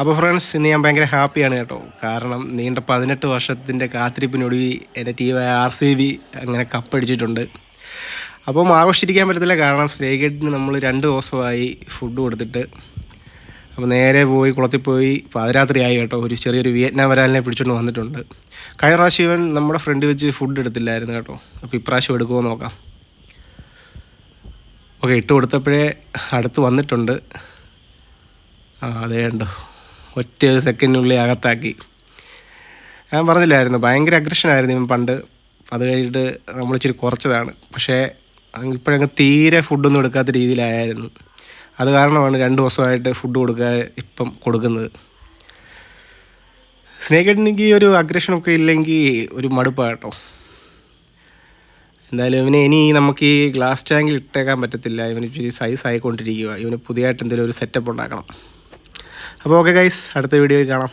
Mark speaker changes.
Speaker 1: അപ്പോൾ ഫ്രണ്ട്സ്, ഇന്ന് ഞാൻ ഭയങ്കര ഹാപ്പിയാണ് കേട്ടോ. കാരണം നീണ്ട 18 വർഷത്തിൻ്റെ കാത്തിരിപ്പിനൊടുവിൽ എൻ്റെ ടീമായ RCB അങ്ങനെ കപ്പടിച്ചിട്ടുണ്ട്. അപ്പം ആഘോഷിക്കാൻ പറ്റത്തില്ല, കാരണം സ്നേഹിതന് നമ്മൾ 2 ദിവസമായി ഫുഡ് കൊടുത്തിട്ട്. അപ്പോൾ നേരെ പോയി കുളത്തിൽ പോയി പാതിരാത്രിയായി കേട്ടോ. ഒരു ചെറിയൊരു വിയറ്റ്നാം വരാലിനെ പിടിച്ചുകൊണ്ട് വന്നിട്ടുണ്ട്. കഴിഞ്ഞ പ്രാവശ്യം ഇവൻ നമ്മുടെ ഫ്രണ്ട് വെച്ച് ഫുഡ് എടുത്തില്ലായിരുന്നു കേട്ടോ. അപ്പോൾ ഇപ്രാവശ്യം എടുക്കുമോ നോക്കാം. ഓക്കെ, ഇട്ട് കൊടുത്തപ്പോഴേ അടുത്ത് വന്നിട്ടുണ്ട്. അതേ ഉണ്ടോ, ഒറ്റ സെക്കൻഡിനുള്ളിൽ അകത്താക്കി. ഞാൻ പറഞ്ഞില്ലായിരുന്നു, ഭയങ്കര അഗ്രഷനായിരുന്നു ഇവൻ പണ്ട്. അത് കഴിഞ്ഞിട്ട് നമ്മൾ ഇച്ചിരി കുറച്ചതാണ്. പക്ഷേ ഇപ്പോഴങ്ങ് തീരെ ഫുഡൊന്നും എടുക്കാത്ത രീതിയിലായിരുന്നു. അത് കാരണമാണ് 2 ദിവസമായിട്ട് ഫുഡ് ഇപ്പം കൊടുക്കുന്നത്. സ്നേഹിതനിക്ക് ഒരു അഗ്രഷനൊക്കെ ഇല്ലെങ്കിൽ ഒരു മടുപ്പാണ് കേട്ടോ. എന്തായാലും ഇവനെ ഇനി നമുക്ക് ഈ ഗ്ലാസ് ടാങ്കിൽ ഇട്ടേക്കാൻ പറ്റത്തില്ല. ഇവന് ഇച്ചിരി സൈസ് ആയിക്കൊണ്ടിരിക്കുക. ഇവന് പുതിയതായിട്ട് എന്തെങ്കിലും ഒരു സെറ്റപ്പ് ഉണ്ടാക്കണം. അപ്പോൾ ഓക്കെ ഗൈസ്, അടുത്ത വീഡിയോയിൽ കാണാം.